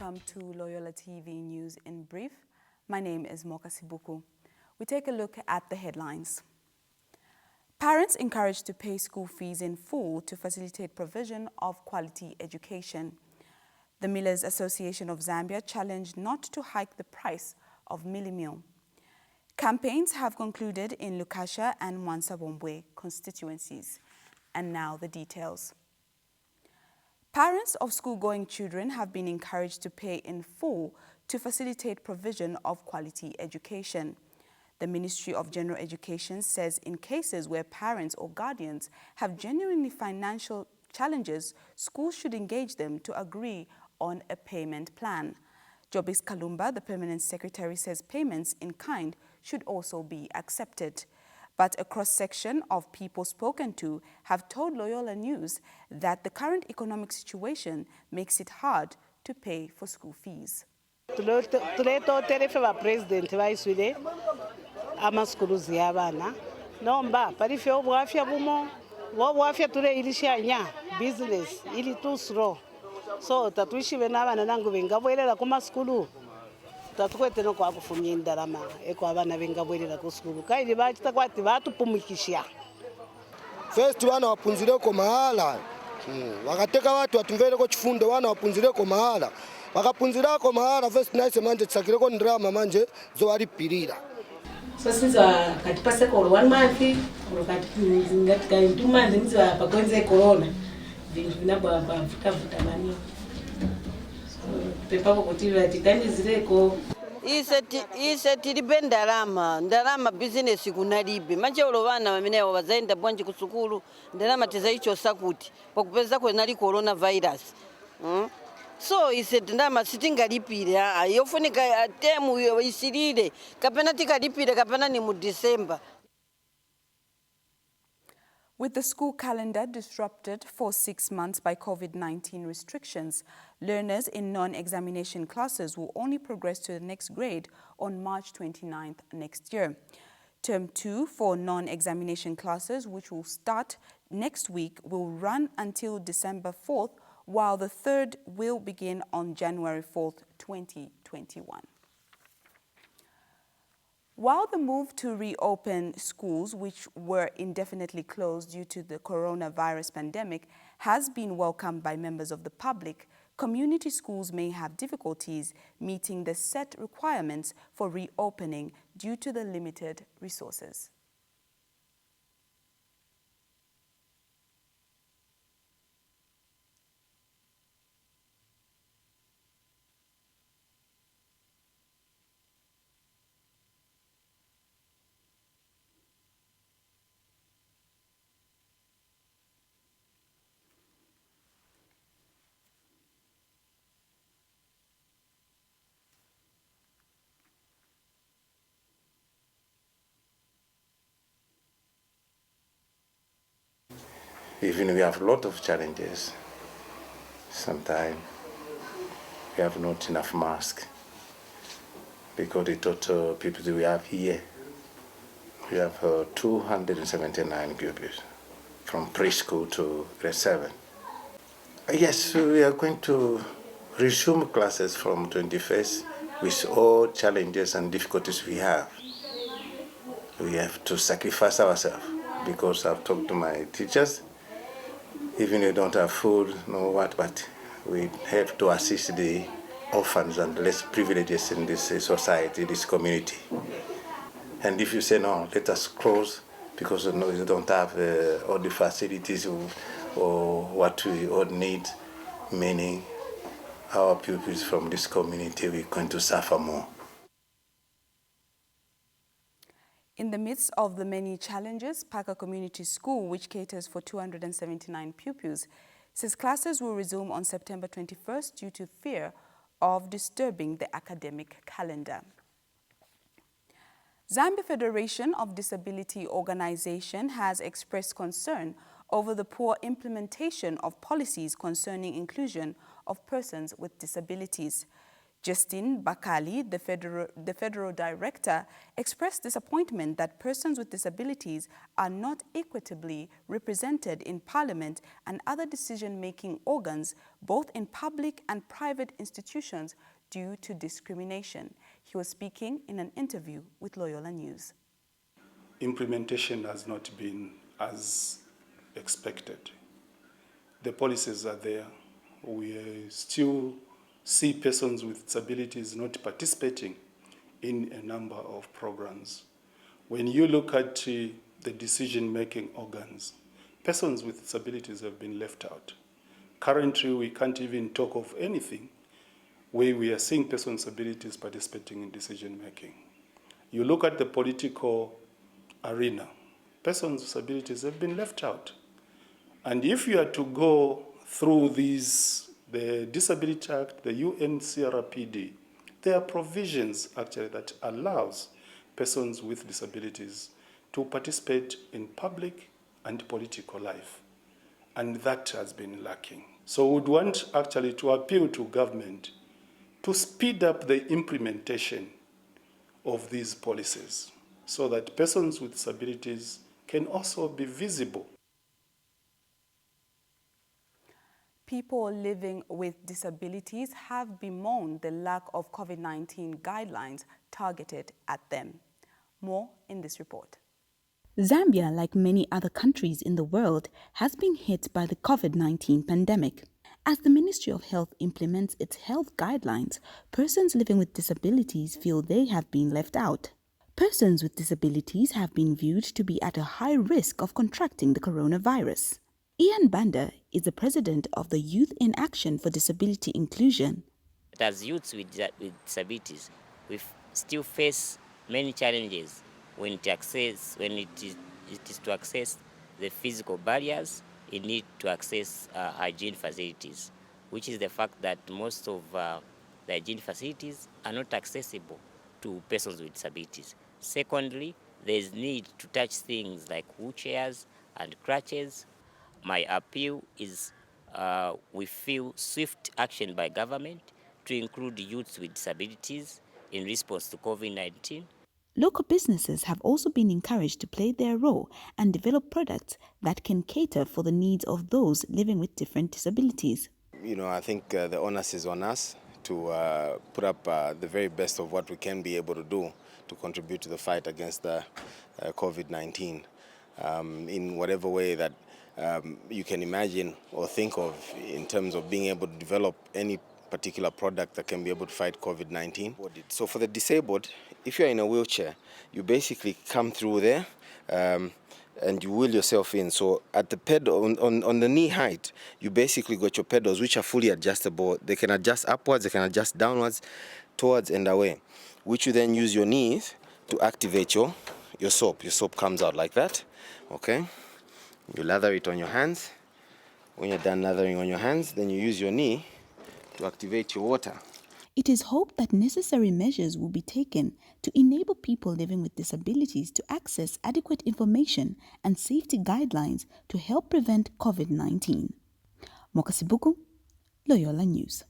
welcome to Loyola TV News in Brief. My name is Moka Sibuku. We take a look at the headlines. Parents encouraged to pay school fees in full to facilitate provision of quality education. The Millers Association of Zambia challenged not to hike the price of mealie meal. Campaigns have concluded in Lukasha and Mwansabombwe constituencies. And now the details. Parents of school-going children have been encouraged to pay in full to facilitate provision of quality education. The Ministry of General Education says in cases where parents or guardians have genuinely financial challenges, schools should engage them to agree on a payment plan. Jobis Kalumba, the Permanent Secretary, says payments in kind should also be accepted. But a cross-section of people spoken to have told Loyola News that the current economic situation makes it hard to pay for school fees. President amaskuluzi y'abaana nomba palife obwafya bumo obwafya ture ilishanya business ili too slow so tatuishibe n'abaana nangu bengabwerera ku maskulu tatukwete no kwa kufumya indalama eko abana bengabwerera ku skulu kaili bakitakwati batupumikishya first bana wapunzireko mahala wakateka watu watumvereko chifundo bana wapunzireko mahala wakapunzirako mahala first nice manje tsakireko ndrama manje zo walipirira. So since katipase for 1 month or ngatika 2 months nziwa pakwenze corona vintu vinabwa vuta mani pepa kokutiva tikandizireko ise tilibe ndalama business kunalibe manje olobana bamenewo bazaenda bwanji kusukulu ndalama tezaicho sakuti pakupeza kwenali coronavirus so ise ndama sitingalipire yofunika temu isilile kapena tikalipire kapena ni mu December. With the school calendar disrupted for 6 months by COVID-19 restrictions, learners in non-examination classes will only progress to the next grade on March 29th next year. Term 2 for non-examination classes, which will start next week, will run until December 4th, while the third will begin on January 4th, 2021. While the move to reopen schools, which were indefinitely closed due to the coronavirus pandemic, has been welcomed by members of the public, community schools may have difficulties meeting the set requirements for reopening due to the limited resources. Even we have a lot of challenges. Sometimes we have not enough masks because the total people that we have here, we have 279 pupils from preschool to grade 7. Yes, we are going to resume classes from 21st with all challenges and difficulties we have. We have to sacrifice ourselves because I've talked to my teachers. Even if we don't have food, no what, but we have to assist the orphans and less privileges in this society, this community. And if you say, no, let us close because no, you don't have all the facilities or what we all need, meaning our pupils from this community, we're going to suffer more. In the midst of the many challenges, Parker Community School, which caters for 279 pupils, says classes will resume on September 21st due to fear of disturbing the academic calendar. Zambia Federation of Disability Organization has expressed concern over the poor implementation of policies concerning inclusion of persons with disabilities. Justine Bakali, the federal director, expressed disappointment that persons with disabilities are not equitably represented in Parliament and other decision-making organs, both in public and private institutions, due to discrimination. He was speaking in an interview with Loyola News. Implementation has not been as expected. The policies are there. We still see persons with disabilities not participating in a number of programs. When you look at the decision-making organs, persons with disabilities have been left out. Currently, we can't even talk of anything where we are seeing persons with disabilities participating in decision-making. You look at the political arena, persons with disabilities have been left out. And if you are to go through the Disability Act, the UNCRPD, there are provisions actually that allows persons with disabilities to participate in public and political life. And that has been lacking. So we would want actually to appeal to government to speed up the implementation of these policies so that persons with disabilities can also be visible. People living with disabilities have bemoaned the lack of COVID-19 guidelines targeted at them. More in this report. Zambia, like many other countries in the world, has been hit by the COVID-19 pandemic. As the Ministry of Health implements its health guidelines, persons living with disabilities feel they have been left out. Persons with disabilities have been viewed to be at a high risk of contracting the coronavirus. Ian Banda is the president of the Youth in Action for Disability Inclusion. As youths with disabilities, we still face many challenges when it is to access the physical barriers in need to access hygiene facilities, which is the fact that most of the hygiene facilities are not accessible to persons with disabilities. Secondly, there is need to touch things like wheelchairs and crutches. My appeal is we feel swift action by government to include youths with disabilities in response to COVID-19. Local businesses have also been encouraged to play their role and develop products that can cater for the needs of those living with different disabilities. You know, I think the onus is on us to put up the very best of what we can be able to do to contribute to the fight against the COVID-19 in whatever way that you can imagine or think of in terms of being able to develop any particular product that can be able to fight COVID-19. So for the disabled, if you're in a wheelchair, you basically come through there and you wheel yourself in. So at the pedal, on the knee height, you basically got your pedals, which are fully adjustable. They can adjust upwards, they can adjust downwards, towards and away, which you then use your knees to activate your soap. Your soap comes out like that, okay? You lather it on your hands. When you're done lathering on your hands, then you use your knee to activate your water. It is hoped that necessary measures will be taken to enable people living with disabilities to access adequate information and safety guidelines to help prevent COVID-19. Mokasibuku, Loyola News.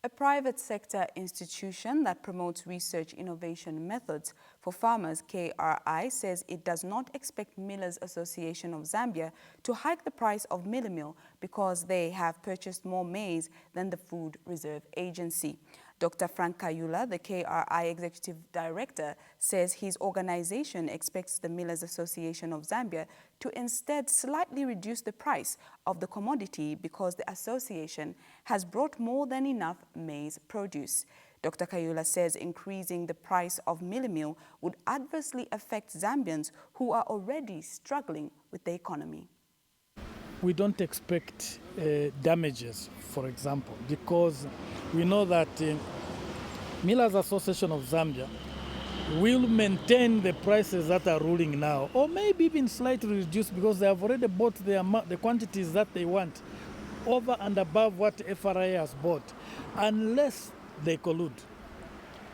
A private sector institution that promotes research innovation methods for farmers, KRI, says it does not expect Millers Association of Zambia to hike the price of millet meal because they have purchased more maize than the Food Reserve Agency. Dr. Frank Kayula, the KRI Executive Director, says his organization expects the Millers Association of Zambia to instead slightly reduce the price of the commodity because the association has brought more than enough maize produce. Dr. Kayula says increasing the price of millet meal would adversely affect Zambians who are already struggling with the economy. We don't expect damages, for example, because we know that Millers Association of Zambia will maintain the prices that are ruling now, or maybe even slightly reduce because they have already bought the quantities that they want over and above what FRA has bought, unless they collude.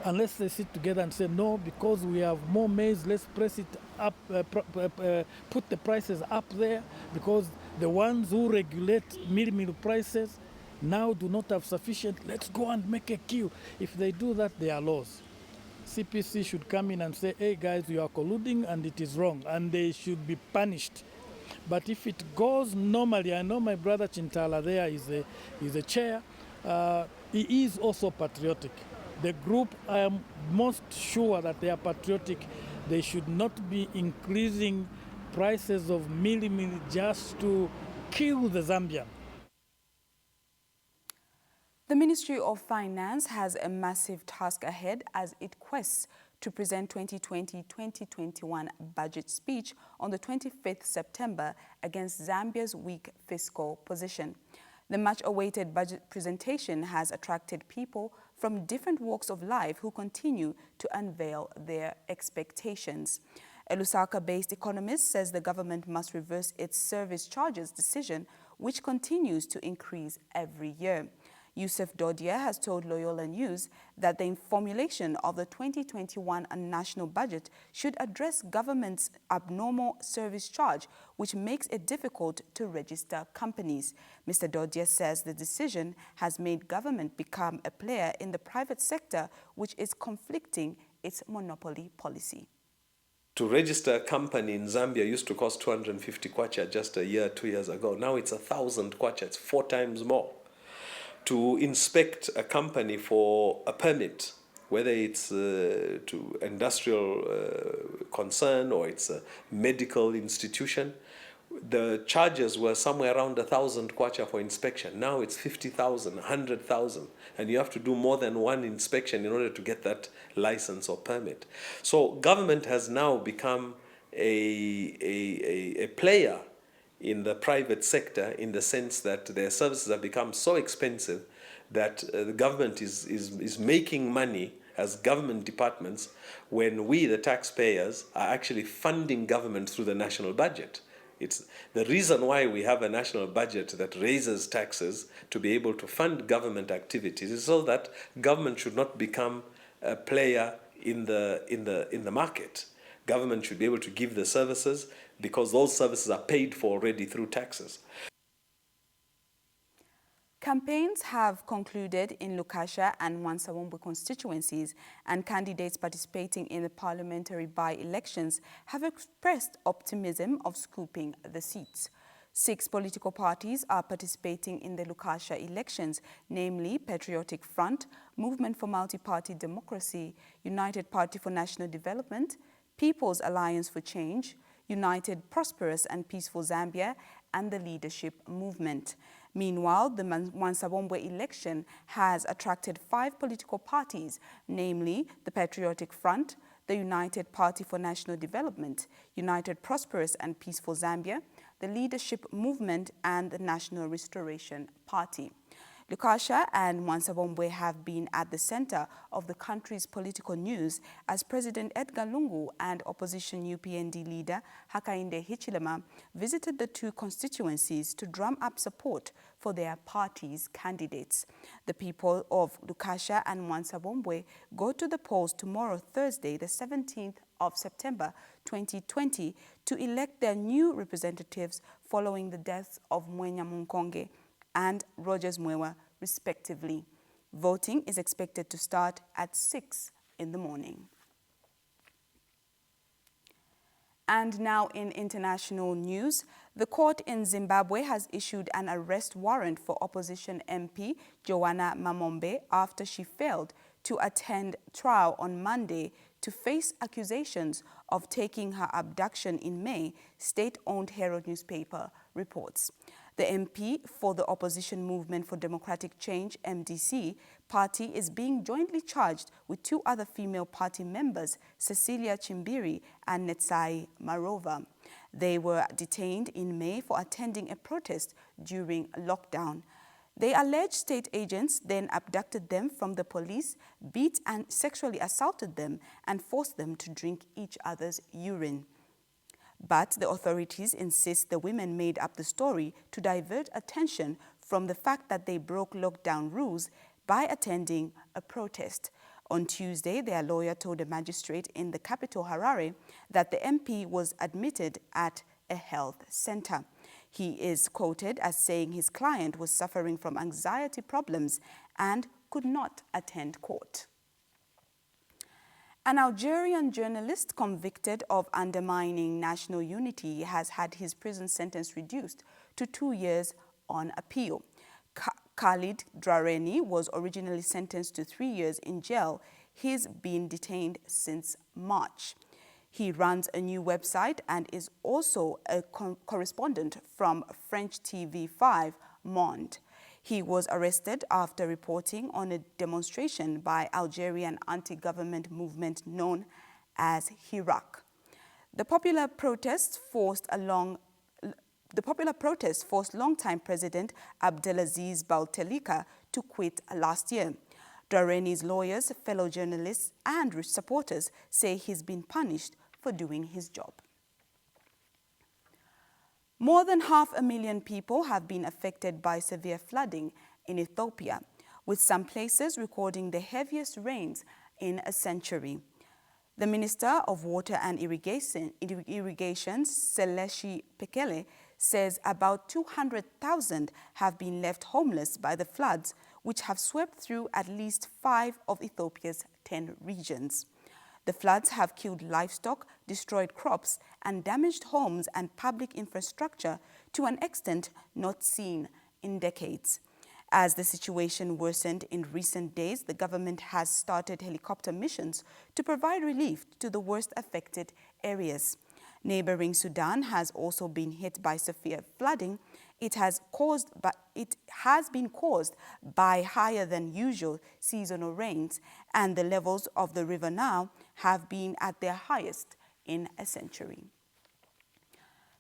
Unless they sit together and say, no, because we have more maize, let's press it up, put the prices up there, because the ones who regulate meal prices now do not have sufficient, let's go and make a queue. If they do that, they are lost. CPC should come in and say, hey guys, you are colluding and it is wrong, and they should be punished. But if it goes normally, I know my brother Chintala there is a chair. He is also patriotic. The group, I am most sure that they are patriotic. They should not be increasing prices of milli just to kill the Zambian. The Ministry of Finance has a massive task ahead as it quests to present 2020-2021 budget speech on the 25th September against Zambia's weak fiscal position. The much-awaited budget presentation has attracted people from different walks of life who continue to unveil their expectations. A Lusaka-based economist says the government must reverse its service charges decision, which continues to increase every year. Yusuf Dodia has told Loyola News that the formulation of the 2021 national budget should address government's abnormal service charge, which makes it difficult to register companies. Mr. Dodia says the decision has made government become a player in the private sector, which is conflicting its monopoly policy. To register a company in Zambia used to cost 250 kwacha just a year, 2 years ago. Now it's 1,000 kwacha, it's 4 times more. To inspect a company for a permit, whether it's to industrial concern or it's a medical institution, the charges were somewhere around 1,000 kwacha for inspection. Now it's 50,000, 100,000, and you have to do more than one inspection in order to get that license or permit. So government has now become a player in the private sector, in the sense that their services have become so expensive that the government is making money as government departments when we, the taxpayers, are actually funding government through the national budget. It's the reason why we have a national budget that raises taxes to be able to fund government activities is so that government should not become a player in the market. Government should be able to give the services because those services are paid for already through taxes. Campaigns have concluded in Lukasha and Mwansa-Wombwe constituencies, and candidates participating in the parliamentary by-elections have expressed optimism of scooping the seats. 6 political parties are participating in the Lukasha elections, namely Patriotic Front, Movement for Multi-Party Democracy, United Party for National Development, People's Alliance for Change, United Prosperous and Peaceful Zambia, and the Leadership Movement. Meanwhile, the Mwansa-Wombwe election has attracted 5 political parties, namely the Patriotic Front, the United Party for National Development, United Prosperous and Peaceful Zambia, the Leadership Movement, and the National Restoration Party. Lukasha and Mwansa-Wombwe have been at the center of the country's political news as President Edgar Lungu and opposition UPND leader Hakainde Hichilema visited the 2 constituencies to drum up support for their party's candidates. The people of Lukasha and Mwansa-Wombwe go to the polls tomorrow, Thursday, the 17th of September 2020, to elect their new representatives following the deaths of Mwenya Munkonge and Rogers Mwewa, respectively. Voting is expected to start at 6 in the morning. And now in international news, the court in Zimbabwe has issued an arrest warrant for opposition MP Joanna Mamombe after she failed to attend trial on Monday to face accusations of taking her abduction in May, state-owned Herald newspaper reports. The MP for the Opposition Movement for Democratic Change, MDC, party is being jointly charged with 2 other female party members, Cecilia Chimbiri and Netsai Marova. They were detained in May for attending a protest during lockdown. They allege state agents then abducted them from the police, beat and sexually assaulted them, and forced them to drink each other's urine. But the authorities insist the women made up the story to divert attention from the fact that they broke lockdown rules by attending a protest. On Tuesday, their lawyer told a magistrate in the capital, Harare, that the MP was admitted at a health center. He is quoted as saying his client was suffering from anxiety problems and could not attend court. An Algerian journalist convicted of undermining national unity has had his prison sentence reduced to 2 years on appeal. Khalid Drareni was originally sentenced to 3 years in jail. He's been detained since March. He runs a new website and is also a correspondent from French TV5 Monde. He was arrested after reporting on a demonstration by Algerian anti-government movement known as Hirak. The popular protest forced longtime President Abdelaziz Bouteflika to quit last year. Drareni's lawyers, fellow journalists, and supporters say he's been punished for doing his job. More than 500,000 people have been affected by severe flooding in Ethiopia, with some places recording the heaviest rains in a century. The Minister of Water and Irrigation, Seleshi Pekele, says about 200,000 have been left homeless by the floods, which have swept through at least 5 of Ethiopia's 10 regions. The floods have killed livestock, destroyed crops, and damaged homes and public infrastructure to an extent not seen in decades. As the situation worsened in recent days, the government has started helicopter missions to provide relief to the worst affected areas. Neighboring Sudan has also been hit by severe flooding. It has been caused by higher than usual seasonal rains, and the levels of the River Nile have been at their highest in a century.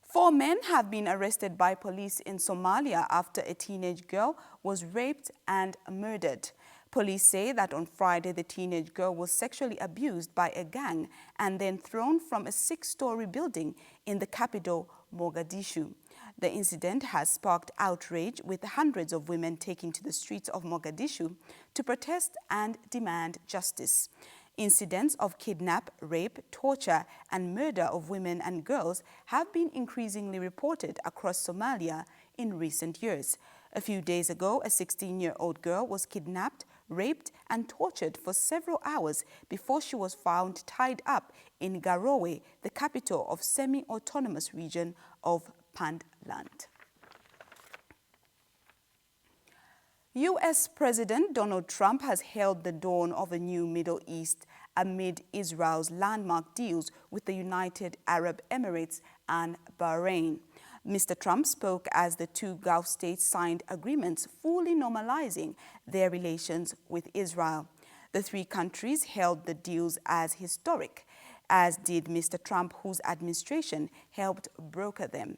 4 men have been arrested by police in Somalia after a teenage girl was raped and murdered. Police say that on Friday, the teenage girl was sexually abused by a gang and then thrown from a 6-story building in the capital, Mogadishu. The incident has sparked outrage, with hundreds of women taking to the streets of Mogadishu to protest and demand justice. Incidents of kidnap, rape, torture, and murder of women and girls have been increasingly reported across Somalia in recent years. A few days ago, a 16-year-old girl was kidnapped, raped, and tortured for several hours before she was found tied up in Garowe, the capital of semi-autonomous region of Puntland. U.S. President Donald Trump has hailed the dawn of a new Middle East amid Israel's landmark deals with the United Arab Emirates and Bahrain. Mr. Trump spoke as the 2 Gulf states signed agreements fully normalizing their relations with Israel. The 3 countries hailed the deals as historic, as did Mr. Trump, whose administration helped broker them.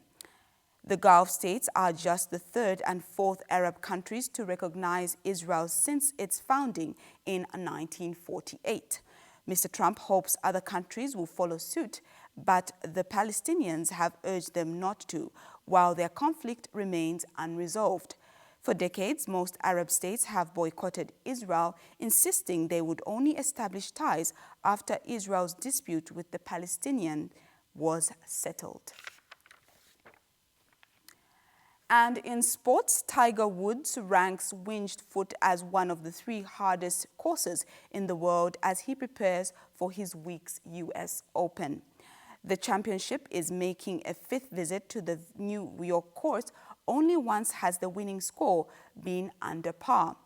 The Gulf states are just the 3rd and 4th Arab countries to recognize Israel since its founding in 1948. Mr. Trump hopes other countries will follow suit, but the Palestinians have urged them not to, while their conflict remains unresolved. For decades, most Arab states have boycotted Israel, insisting they would only establish ties after Israel's dispute with the Palestinians was settled. And in sports, Tiger Woods ranks winged foot as one of the 3 hardest courses in the world as he prepares for his week's U.S. Open. The championship is making a 5th visit to the New York course. Only once has the winning score been under par.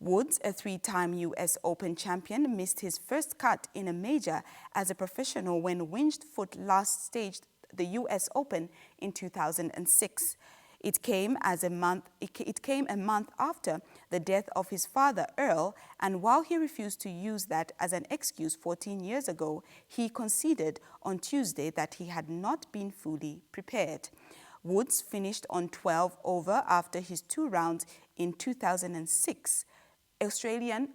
Woods, a 3-time U.S. Open champion, missed his first cut in a major as a professional when winged foot last staged the U.S. Open in 2006. It came a month after the death of his father, Earl, and while he refused to use that as an excuse 14 years ago, he conceded on Tuesday that he had not been fully prepared. Woods finished on 12 over after his 2 rounds in 2006. Australian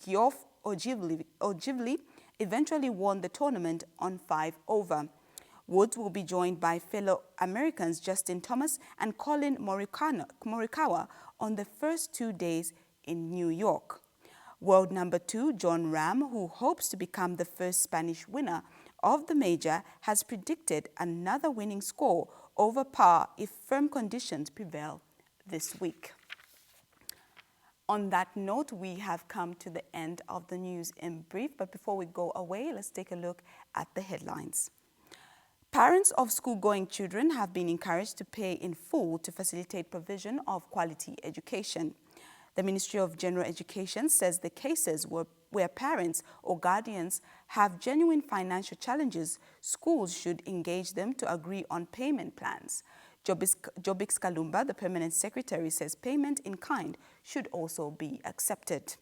Geoff Ogilvy eventually won the tournament on 5 over. Woods will be joined by fellow Americans Justin Thomas and Colin Morikawa on the first 2 days in New York. World number 2, John Ram, who hopes to become the first Spanish winner of the major, has predicted another winning score over par if firm conditions prevail this week. On that note, we have come to the end of the news in brief, but before we go away, let's take a look at the headlines. Parents of school-going children have been encouraged to pay in full to facilitate provision of quality education. The Ministry of General Education says the cases where parents or guardians have genuine financial challenges, schools should engage them to agree on payment plans. Jobix Kalumba, the Permanent Secretary, says payment in kind should also be accepted.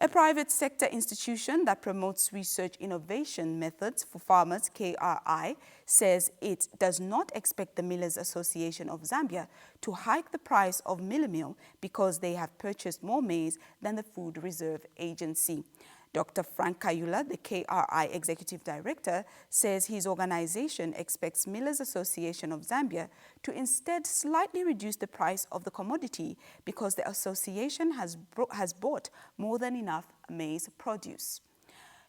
A private sector institution that promotes research innovation methods for farmers, KRI, says it does not expect the Millers Association of Zambia to hike the price of Miller Meal because they have purchased more maize than the Food Reserve Agency. Dr. Frank Kayula, the KRI Executive Director, says his organization expects Millers Association of Zambia to instead slightly reduce the price of the commodity because the association has bought more than enough maize produce.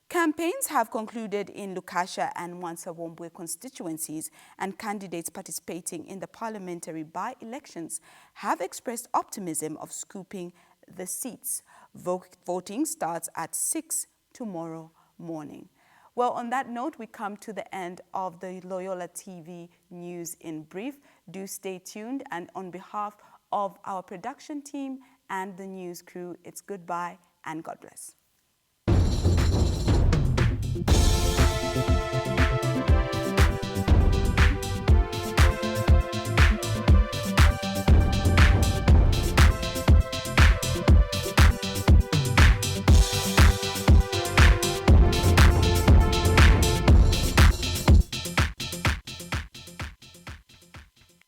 Campaigns have concluded in Lukasha and Mwansa-Wombwe constituencies, and candidates participating in the parliamentary by-elections have expressed optimism of scooping the seats. Voting starts at 6 tomorrow morning. Well, on that note, we come to the end of the Loyola TV News in Brief. Do stay tuned, and on behalf of our production team and the news crew, it's goodbye and God bless.